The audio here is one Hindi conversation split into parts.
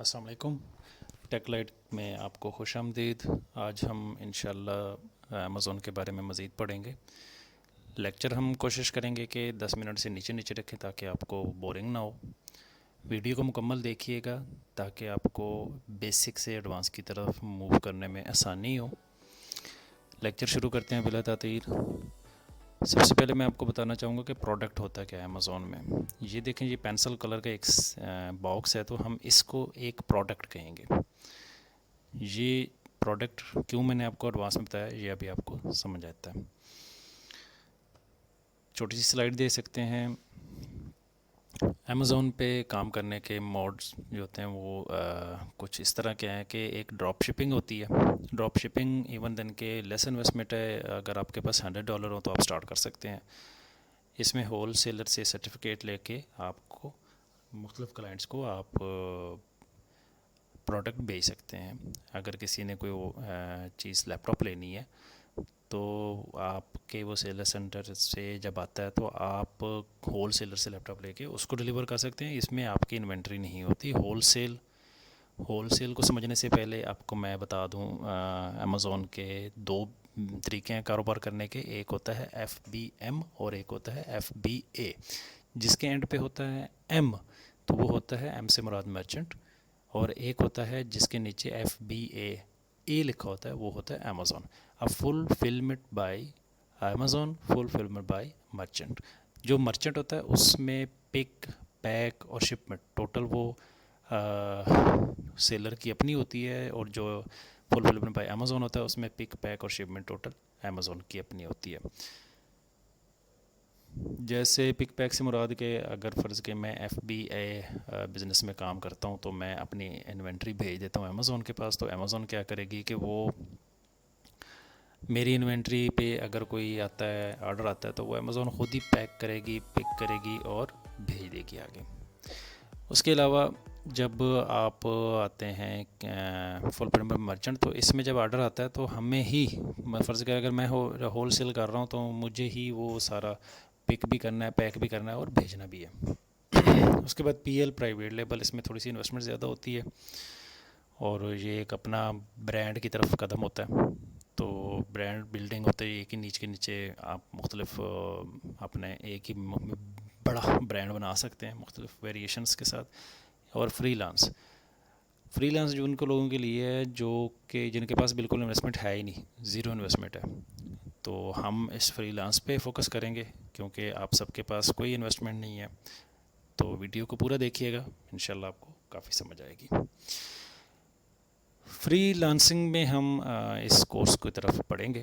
अस्सलाम वालेकुम। टेकलाइट में आपको खुशामदीद। आज हम इंशाल्लाह अमेज़ॉन के बारे में मज़ीद पढ़ेंगे। लेक्चर हम कोशिश करेंगे कि 10 मिनट से नीचे नीचे रखें ताकि आपको बोरिंग ना हो। वीडियो को मुकम्मल देखिएगा ताकि आपको बेसिक से एडवांस की तरफ मूव करने में आसानी हो। लेक्चर शुरू करते हैं बिला तातीर। सबसे पहले मैं आपको बताना चाहूँगा कि प्रोडक्ट होता क्या है अमेज़ॉन में। ये देखें, ये पेंसिल कलर का एक बॉक्स है, तो हम इसको एक प्रोडक्ट कहेंगे। ये प्रोडक्ट क्यों मैंने आपको एडवांस में बताया, ये अभी आपको समझ आता है। छोटी सी स्लाइड दे सकते हैं। अमेज़ॉन पे काम करने के मोड्स जो होते हैं वो कुछ इस तरह के हैं कि एक ड्रॉप शिपिंग होती है। ड्रॉप शिपिंग इवन दिन के लेस इन्वेस्टमेंट है। अगर आपके पास $100 हो तो आप स्टार्ट कर सकते हैं। इसमें होल सेलर से सर्टिफिकेट लेके आपको मुख्तलिफ़ क्लाइंट्स को आप प्रोडक्ट बेच सकते हैं। अगर किसी ने कोई चीज़ लैपटॉप लेनी है तो आपके वो सेलर सेंटर से जब आता है तो आप होल सेलर से लैपटॉप लेके उसको डिलीवर कर सकते हैं। इसमें आपकी इन्वेंट्री नहीं होती। होल सेल को समझने से पहले आपको मैं बता दूं, अमेज़ॉन के दो तरीके हैं कारोबार करने के। एक होता है FBM और एक होता है FBA। जिसके एंड पे होता है M तो वो होता है M से मुराद मर्चेंट, और एक होता है जिसके नीचे FBA लिखा होता है वो होता है अमेज़ॉन। अब fulfilment bye Amazon, fulfilment bye merchant. जो मर्चेंट होता है उसमें पिक, पैक और शिपमेंट टोटल वो सेलर की अपनी होती है, और जो फुलफिलमेंट बाय अमेज़ॉन होता है उसमें पिक, पैक और शिपमेंट टोटल अमेज़ॉन की अपनी होती है। जैसे पिक पैक से मुराद के अगर फ़र्ज़ के मैं FBA बिज़नेस में काम करता हूँ तो मैं अपनी इन्वेंट्री भेज देता हूँ अमेज़ॉन के पास, तो अमेज़ॉन क्या करेगी कि वो मेरी इन्वेंट्री पे अगर कोई आता है, ऑर्डर आता है, तो वो अमेज़ॉन ख़ुद ही पैक करेगी, पिक करेगी और भेज देगी आगे। उसके अलावा जब आप आते हैं फुलफिलमेंट मर्चेंट, तो इसमें जब ऑर्डर आता है तो हमें ही, फ़र्ज़ कर अगर मैं होल सेल कर रहा हूँ तो मुझे ही वो सारा पिक भी करना है, पैक भी करना है और भेजना भी है। उसके बाद PL प्राइवेट लेबल, इसमें थोड़ी सी इन्वेस्टमेंट ज़्यादा होती है और ये एक अपना ब्रांड की तरफ कदम होता है। तो ब्रांड बिल्डिंग होते ही एक ही नीच के नीचे आप मुख्तलिफ अपने एक ही बड़ा ब्रांड बना सकते हैं मुख्तलिफ वेरिएशंस के साथ। और फ्रीलांस जो उनको लोगों के लिए है जो कि जिनके पास बिल्कुल इन्वेस्टमेंट है ही नहीं, ज़ीरो इन्वेस्टमेंट है, तो हम इस फ्रीलांस पे फोकस करेंगे क्योंकि आप सबके पास कोई इन्वेस्टमेंट नहीं है। तो वीडियो को पूरा देखिएगा, इंशाल्लाह आपको काफ़ी समझ आएगी। फ्रीलांसिंग में हम इस कोर्स की तरफ पढ़ेंगे।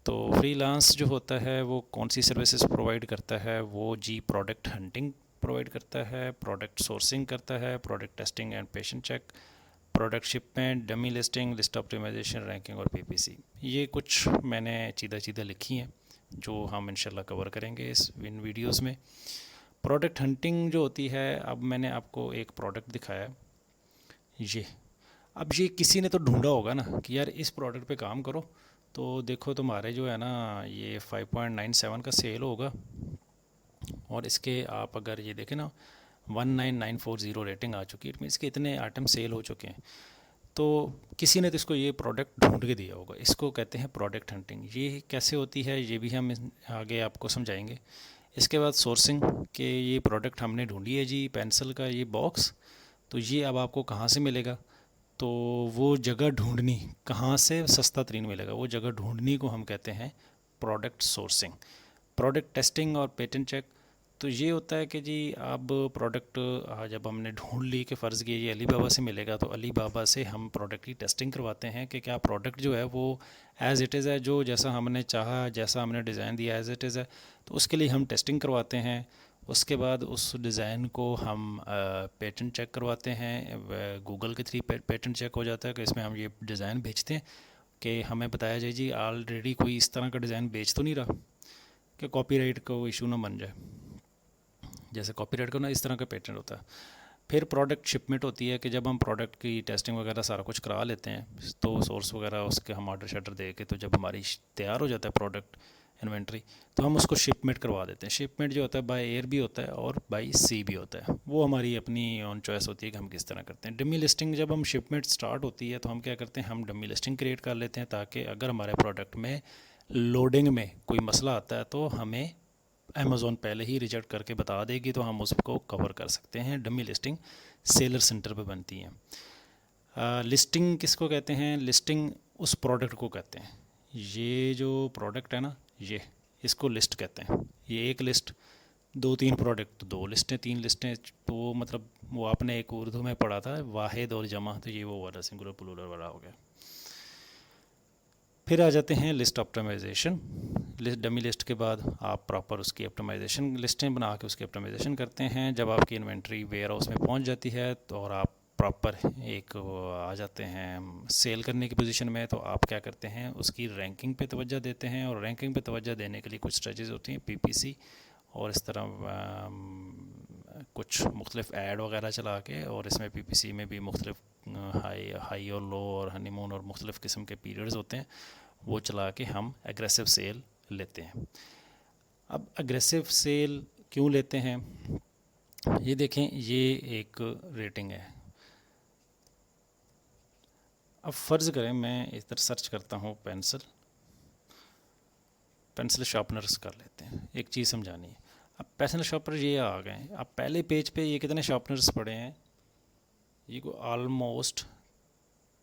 तो फ्रीलांस जो होता है वो कौन सी सर्विसेज प्रोवाइड करता है, वो प्रोडक्ट हंटिंग प्रोवाइड करता है, प्रोडक्ट सोर्सिंग करता है, product testing and patient check, product shipment, dummy listing, list optimization, ranking और PPC। ये कुछ मैंने चीदा लिखी हैं जो हम इंशाल्लाह कवर करेंगे इन वीडियोस में। प्रोडक्ट हंटिंग जो होती है, अब मैंने आपको एक प्रोडक्ट दिखाया, अब ये किसी ने तो ढूंढा होगा ना कि यार इस प्रोडक्ट पे काम करो, तो देखो तुम्हारे जो है ना ये 5.97 का सेल होगा, और इसके आप अगर ये देखें ना 19940 रेटिंग आ चुकी है, इट मीन्स के इतने आइटम सेल हो चुके हैं। तो किसी ने तो इसको ये प्रोडक्ट ढूंढ के दिया होगा। इसको कहते हैं प्रोडक्ट हंटिंग। ये कैसे होती है ये भी हम आगे आपको समझाएंगे। इसके बाद सोर्सिंग के ये प्रोडक्ट हमने ढूंढी है जी, पेंसिल का ये बॉक्स, तो ये अब आपको कहाँ से मिलेगा, तो वो जगह ढूंढनी, कहाँ से सस्ता तरीन मिलेगा, वो जगह ढूंढनी को हम कहते हैं प्रोडक्ट सोर्सिंग। प्रोडक्ट टेस्टिंग और पेटेंट चेक, तो ये होता है कि जी अब प्रोडक्ट जब हमने ढूंढ ली कि फ़र्ज़ किया ये अलीबाबा से मिलेगा, तो अलीबाबा से हम प्रोडक्ट की टेस्टिंग करवाते हैं कि क्या प्रोडक्ट जो है वो एज़ इट इज़ है, जो जैसा हमने चाहा, जैसा हमने डिज़ाइन दिया एज़ इट इज़ है, तो उसके लिए हम टेस्टिंग करवाते हैं। उसके बाद उस डिज़ाइन को हम पेटेंट चेक करवाते हैं। गूगल के थ्री पेटेंट चेक हो जाता है कि इसमें हम ये डिज़ाइन भेजते हैं कि हमें बताया जाए जी ऑलरेडी कोई इस तरह का डिज़ाइन बेच तो नहीं रहा कि कॉपीराइट का इशू ना बन जाए। जैसे कॉपीराइट का ना इस तरह का पेटेंट होता है। फिर प्रोडक्ट शिपमेंट होती है कि जब हम प्रोडक्ट की टेस्टिंग वगैरह सारा कुछ करा लेते हैं, तो सोर्स वगैरह उसके हम ऑर्डर शटर दे के, तो जब हमारी तैयार हो जाता है प्रोडक्ट इन्वेंट्री, तो हम उसको शिपमेंट करवा देते हैं। शिपमेंट जो होता है बाय एयर भी होता है और बाय सी भी होता है, वो हमारी अपनी ऑन चॉइस होती है कि हम किस तरह करते हैं। डमी लिस्टिंग जब हम शिपमेंट स्टार्ट होती है तो हम क्या करते हैं, हम डमी लिस्टिंग क्रिएट कर लेते हैं, ताकि अगर हमारे प्रोडक्ट में लोडिंग में कोई मसला आता है तो हमें अमेज़ॉन पहले ही रिजेक्ट करके बता देगी, तो हम उसको कवर कर सकते हैं। डमी लिस्टिंग सेलर सेंटर पे बनती हैं। लिस्टिंग किसको कहते हैं? लिस्टिंग उस प्रोडक्ट को कहते हैं। ये जो प्रोडक्ट है ना, ये इसको लिस्ट कहते हैं। ये एक लिस्ट, 2-3 प्रोडक्ट तो 2 लिस्टें, 3 लिस्टें, तो मतलब वो आपने एक उर्दू में पढ़ा था वाहिद और जमा, तो ये वो वाला सिंगुलर प्लूरल वाला हो गया। फिर आ जाते हैं list optimization. List dummy list के बाद आप प्रॉपर उसकी ऑप्टिमाइजेशन लिस्टें बना के उसकी ऑप्टिमाइजेशन करते हैं। जब आपकी इन्वेंट्री वेयर हाउस में पहुंच जाती है तो और आप प्रॉपर एक आ जाते हैं सेल करने की पोजीशन में, तो आप क्या करते हैं, उसकी रैंकिंग पे तवज्जो देते हैं। और रैंकिंग पे तवज्जो देने के लिए कुछ स्ट्रेटजीज होती हैं, पीपीसी और इस तरह कुछ मुख्तलिफ ऐड वगैरह चला के, और इसमें पीपीसी में भी मुख्तलिफ हाई और लो और हनीमून और मुख्तलिफ किस्म के पीरियड्स होते हैं, वो चला के हम एग्रेसिव सेल लेते हैं। अब एग्रेसिव सेल क्यों लेते हैं, ये देखें, ये एक रेटिंग है। अब फ़र्ज़ करें मैं इधर सर्च करता हूँ पेंसिल शार्पनर्स कर लेते हैं, एक चीज़ समझानी है। अब पेंसिल शार्पनर ये आ गए, अब पहले पेज पे ये कितने शार्पनर्स पड़े हैं, ये को ऑलमोस्ट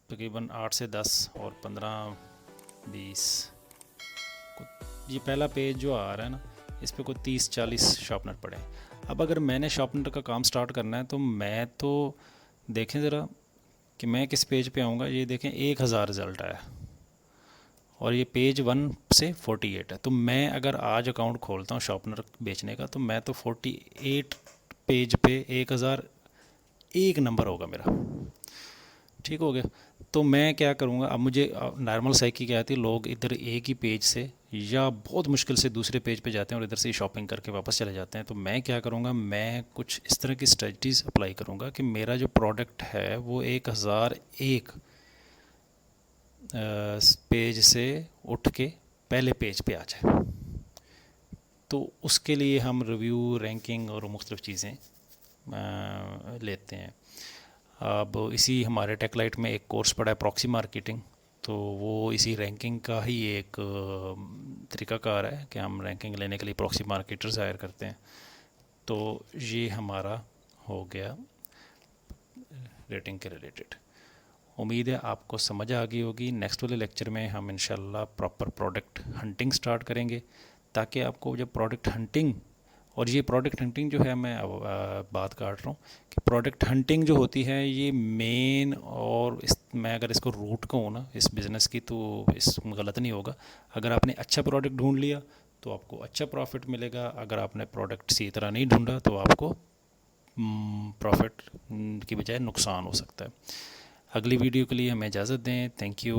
तकरीबन 8 से 10 और 15-20, ये पहला पेज जो आ रहा है ना, इस पे कोई 30-40 शार्पनर पड़े हैं। अब अगर मैंने शार्पनर का काम स्टार्ट करना है तो मैं तो देखें ज़रा कि मैं किस पेज पे आऊँगा। ये देखें 1000 रिज़ल्ट आया और ये पेज 1 से 48 है। तो मैं अगर आज अकाउंट खोलता हूँ शार्पनर बेचने का, तो मैं तो 48 पेज पे 1001 नंबर होगा मेरा, ठीक हो गया। तो मैं क्या करूँगा, अब मुझे नॉर्मल साइकी क्या आती है, लोग इधर एक ही पेज से या बहुत मुश्किल से दूसरे पेज पे जाते हैं और इधर से ही शॉपिंग करके वापस चले जाते हैं। तो मैं क्या करूँगा, मैं कुछ इस तरह की स्ट्रेटजीज अप्लाई करूँगा कि मेरा जो प्रोडक्ट है वो 1001 पेज से उठ के पहले पेज पे आ जाए। तो उसके लिए हम रिव्यू, रैंकिंग और मुख्तलिफ चीज़ें लेते हैं। अब इसी हमारे टेकलाइट में एक कोर्स पड़ा है प्रॉक्सी मार्केटिंग, तो वो इसी रैंकिंग का ही एक तरीक़ाकार है कि हम रैंकिंग लेने के लिए प्रॉक्सी मार्केटर्स हायर करते हैं। तो ये हमारा हो गया रेटिंग के रिलेटेड। उम्मीद है आपको समझ आ गई होगी। नेक्स्ट वाले लेक्चर में हम इंशाल्लाह प्रॉपर प्रोडक्ट हंटिंग स्टार्ट करेंगे, ताकि आपको जब प्रोडक्ट हंटिंग, और ये प्रोडक्ट हंटिंग जो है, मैं बात काट रहा हूँ कि प्रोडक्ट हंटिंग जो होती है ये मेन, और मैं अगर इसको रूट कहूँ ना इस बिज़नेस की, तो इस गलत नहीं होगा। अगर आपने अच्छा प्रोडक्ट ढूंढ लिया तो आपको अच्छा प्रॉफिट मिलेगा, अगर आपने प्रोडक्ट सही तरह नहीं ढूंढा तो आपको प्रॉफिट की बजाय नुकसान हो सकता है। अगली वीडियो के लिए हमें इजाज़त दें। Thank you.